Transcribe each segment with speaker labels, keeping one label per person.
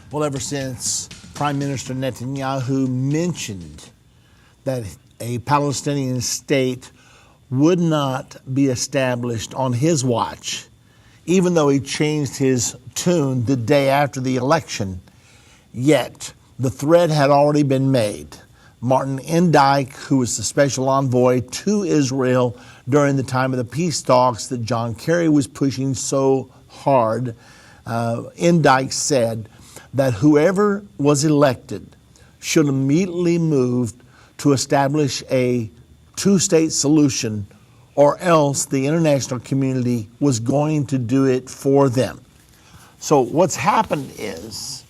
Speaker 1: Well, ever since Prime Minister Netanyahu mentioned that a Palestinian state would not be established on his watch, even though he changed his tune the day after the election, yet the threat had already been made. Martin Endtime, who was the special envoy to Israel during the time of the peace talks that John Kerry was pushing so hard, Endtime said that whoever was elected should immediately move to establish a two-state solution, or else the international community was going to do it for them. So what's happened is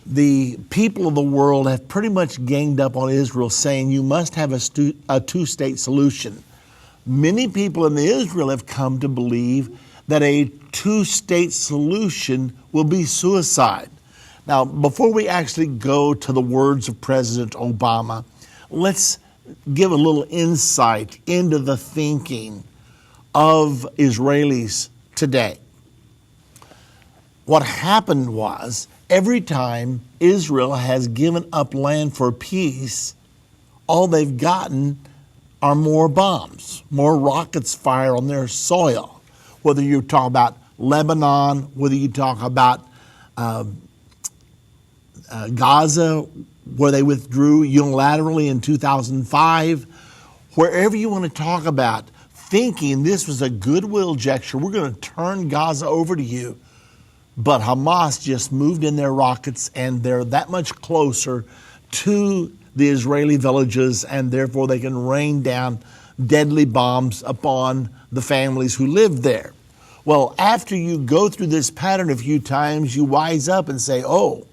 Speaker 1: the people of the world have pretty much ganged up on Israel, saying you must have a two-state solution. Many people in Israel have come to believe that a two-state solution will be suicide. Now, before we actually go to the words of President Obama, let's give a little insight into the thinking of Israelis today. What happened was, every time Israel has given up land for peace, all they've gotten are more bombs, more rockets fired on their soil. Whether you talk about Lebanon, whether you talk about Gaza, where they withdrew unilaterally in 2005, wherever you want to talk about, thinking this was a goodwill gesture, we're going to turn Gaza over to you. But Hamas just moved in their rockets, and they're that much closer to the Israeli villages, and therefore they can rain down deadly bombs upon the families who live there. Well, after you go through this pattern a few times, you wise up and say, oh,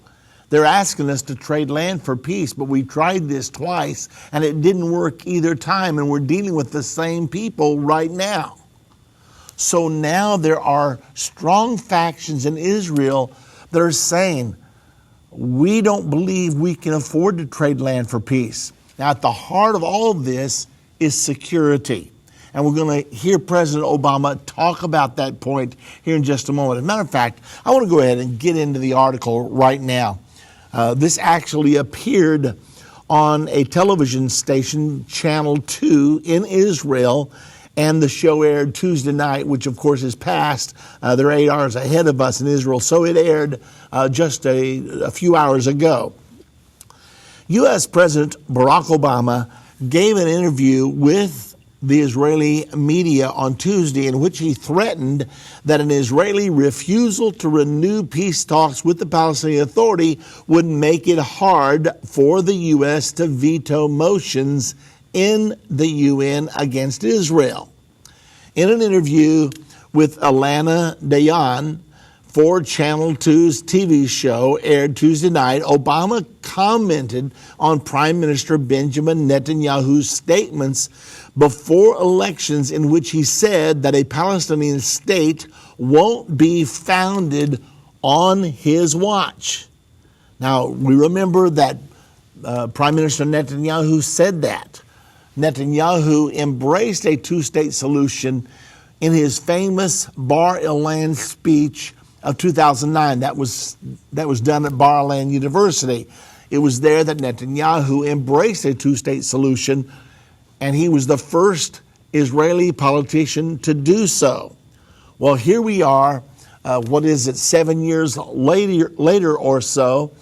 Speaker 1: they're asking us to trade land for peace, but we tried this twice, and it didn't work either time, and we're dealing with the same people right now. So now there are strong factions in Israel that are saying, we don't believe we can afford to trade land for peace. Now, at the heart of all of this is security. And we're going to hear President Obama talk about that point here in just a moment. As a matter of fact, I want to go ahead and get into the article right now. This actually appeared on a television station, Channel 2 in Israel, and the show aired Tuesday night, which of course is past. They're 8 hours ahead of us in Israel, so it aired just a few hours ago. U.S. President Barack Obama gave an interview with the Israeli media on Tuesday in which he threatened that an Israeli refusal to renew peace talks with the Palestinian Authority would make it hard for the U.S. to veto motions in the UN against Israel. In an interview with Alana Dayan for Channel 2's TV show aired Tuesday night, Obama commented on Prime Minister Benjamin Netanyahu's statements before elections in which he said that a Palestinian state won't be founded on his watch. Now, we remember that Prime Minister Netanyahu said that. Netanyahu embraced a two-state solution in his famous Bar Ilan speech of 2009. That was done at Bar Ilan University. It was there that Netanyahu embraced a two-state solution, and he was the first Israeli politician to do so. Well, here we are, 7 years later or so,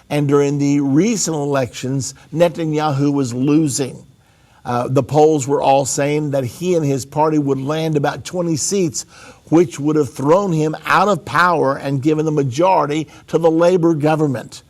Speaker 1: and during the recent elections, Netanyahu was losing. The polls were all saying that he and his party would land about 20 seats, which would have thrown him out of power and given the majority to the Labor government.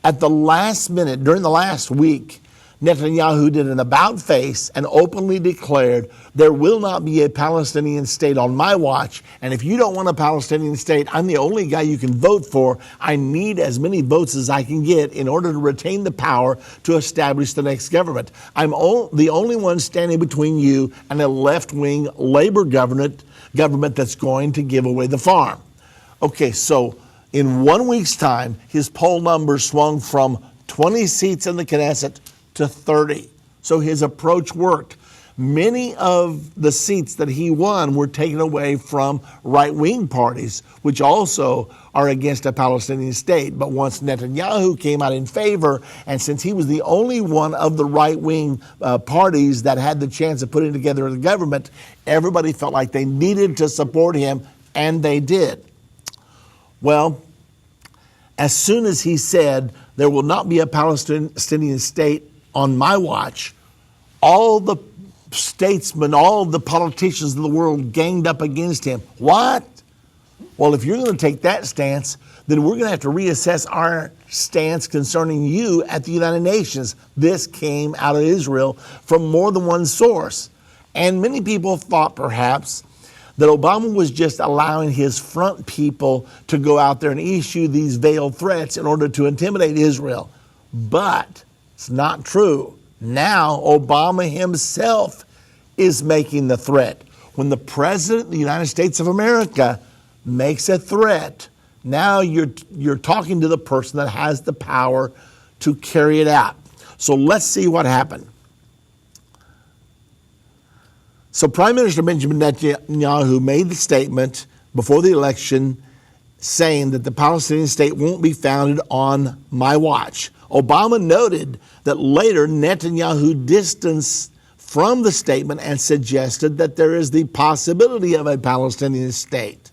Speaker 1: At the last minute, during the last week, Netanyahu did an about-face and openly declared, there will not be a Palestinian state on my watch, and if you don't want a Palestinian state, I'm the only guy you can vote for. I need as many votes as I can get in order to retain the power to establish the next government. I'm the only one standing between you and a left-wing Labor government that's going to give away the farm. Okay, so in 1 week's time, his poll numbers swung from 20 seats in the Knesset to 30. So his approach worked. Many of the seats that he won were taken away from right-wing parties, which also are against a Palestinian state. But once Netanyahu came out in favor, and since he was the only one of the right-wing parties that had the chance of putting together a government, everybody felt like they needed to support him, and they did. Well, as soon as he said there will not be a Palestinian state on my watch, all the statesmen, all the politicians of the world ganged up against him. What? Well, if you're going to take that stance, then we're going to have to reassess our stance concerning you at the United Nations. This came out of Israel from more than one source. And many people thought perhaps that Obama was just allowing his front people to go out there and issue these veiled threats in order to intimidate Israel. But it's not true. Now, Obama himself is making the threat. When the President of the United States of America makes a threat, now you're talking to the person that has the power to carry it out. So let's see what happened. So Prime Minister Benjamin Netanyahu made the statement before the election saying that the Palestinian state won't be founded on my watch. Obama noted that later Netanyahu distanced from the statement and suggested that there is the possibility of a Palestinian state.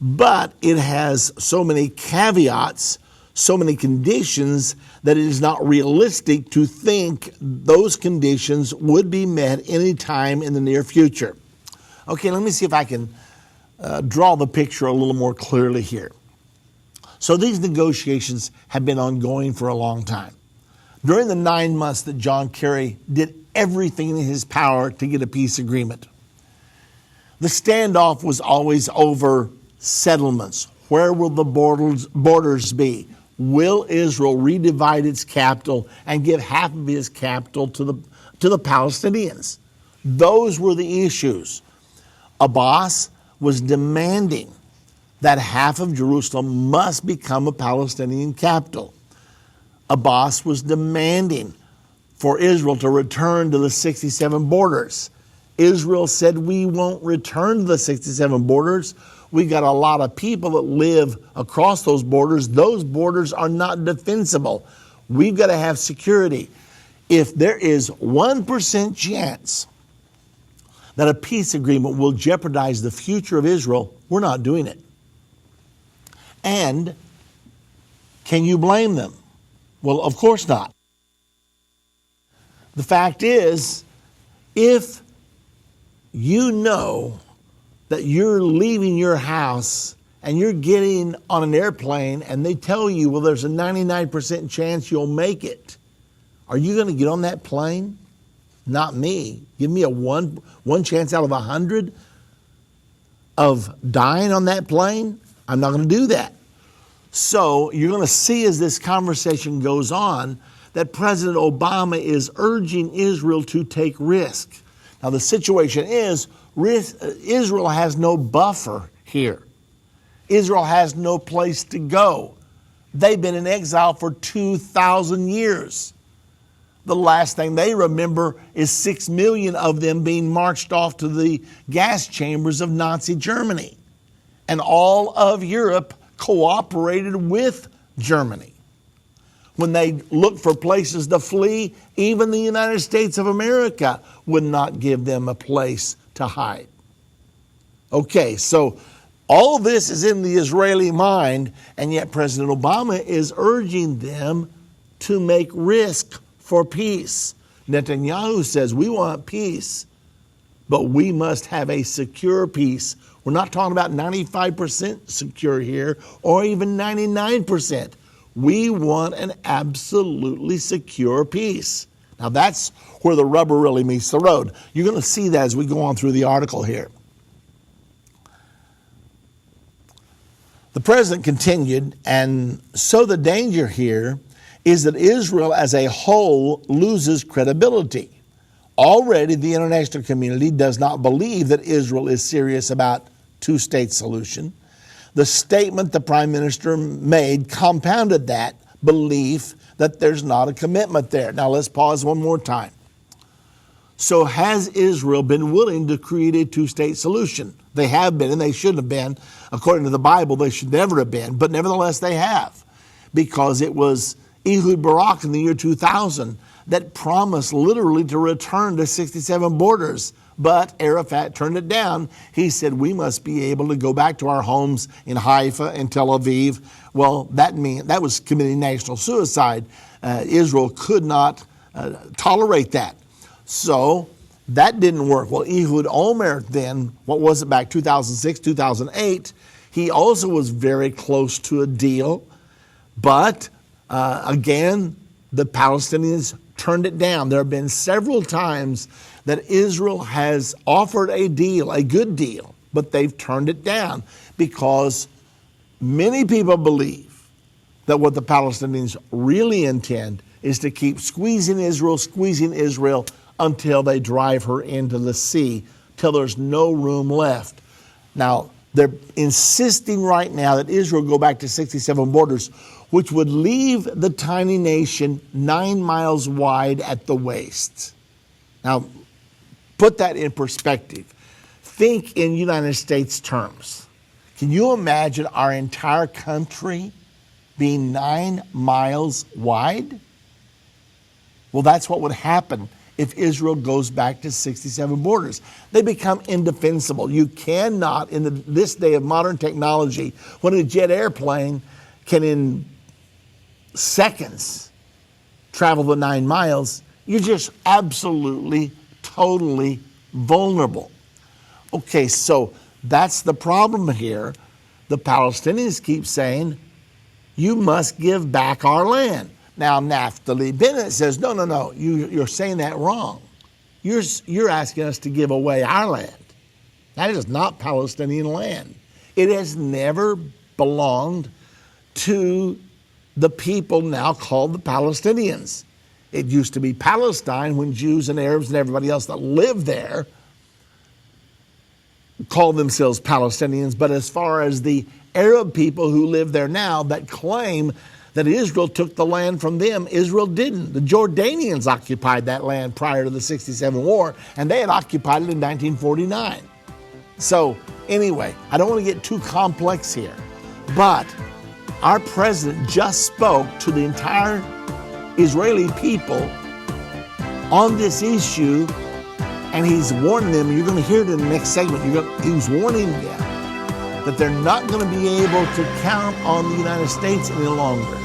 Speaker 1: But it has so many caveats, so many conditions, that it is not realistic to think those conditions would be met any time in the near future. Okay, let me see if I can draw the picture a little more clearly here. So these negotiations have been ongoing for a long time. During the 9 months that John Kerry did everything in his power to get a peace agreement, the standoff was always over settlements. Where will the borders be? Will Israel redivide its capital and give half of its capital to the Palestinians? Those were the issues. Abbas was demanding that half of Jerusalem must become a Palestinian capital. Abbas was demanding for Israel to return to the 67 borders. Israel said, we won't return to the 67 borders. We got a lot of people that live across those borders. Those borders are not defensible. We've got to have security. If there is 1% chance that a peace agreement will jeopardize the future of Israel, we're not doing it. And can you blame them? Well, of course not. The fact is, if you know that you're leaving your house and you're getting on an airplane and they tell you, well, there's a 99% chance you'll make it, are you going to get on that plane? Not me. Give me a one chance out of 100 of dying on that plane? I'm not going to do that. So you're going to see as this conversation goes on that President Obama is urging Israel to take risk. Now the situation is Israel has no buffer here. Israel has no place to go. They've been in exile for 2,000 years. The last thing they remember is 6 million of them being marched off to the gas chambers of Nazi Germany. And all of Europe cooperated with Germany. When they looked for places to flee, even the United States of America would not give them a place to hide. Okay, so all this is in the Israeli mind, and yet President Obama is urging them to make risk for peace. Netanyahu says, we want peace, but we must have a secure peace. We're not talking about 95% secure here or even 99%. We want an absolutely secure peace. Now that's where the rubber really meets the road. You're going to see that as we go on through the article here. The president continued, and so the danger here is that Israel as a whole loses credibility. Already the international community does not believe that Israel is serious about two-state solution. The statement the prime minister made compounded that belief that there's not a commitment there. Now let's pause one more time. So has Israel been willing to create a two-state solution? They have been, and they shouldn't have been. According to the Bible, they should never have been, but nevertheless they have. Because it was Ehud Barak in the year 2000 that promised literally to return to 67 borders. But Arafat turned it down. He said, we must be able to go back to our homes in Haifa and Tel Aviv. Well, that was committing national suicide. Israel could not tolerate that. So that didn't work. Well, Ehud Olmert then, what was it back 2006, 2008, he also was very close to a deal. But again, the Palestinians turned it down. There have been several times that Israel has offered a deal, a good deal, but they've turned it down because many people believe that what the Palestinians really intend is to keep squeezing Israel until they drive her into the sea, till there's no room left. Now, they're insisting right now that Israel go back to 67 borders, which would leave the tiny nation 9 miles wide at the waist. Now, put that in perspective. Think in United States terms. Can you imagine our entire country being 9 miles wide? Well, that's what would happen if Israel goes back to 67 borders. They become indefensible. You cannot, in this day of modern technology, when a jet airplane can in seconds travel the 9 miles, you're just absolutely, totally vulnerable. Okay, so that's the problem here. The Palestinians keep saying, you must give back our land. Now, Naftali Bennett says, no, you're saying that wrong. You're asking us to give away our land. That is not Palestinian land. It has never belonged to the people now called the Palestinians. It used to be Palestine when Jews and Arabs and everybody else that lived there called themselves Palestinians. But as far as the Arab people who live there now that claim that Israel took the land from them, Israel didn't. The Jordanians occupied that land prior to the 67 war, and they had occupied it in 1949. So anyway, I don't want to get too complex here, but our president just spoke to the entire Israeli people on this issue, and he's warning them, you're going to hear it in the next segment, he's warning them that they're not going to be able to count on the United States any longer.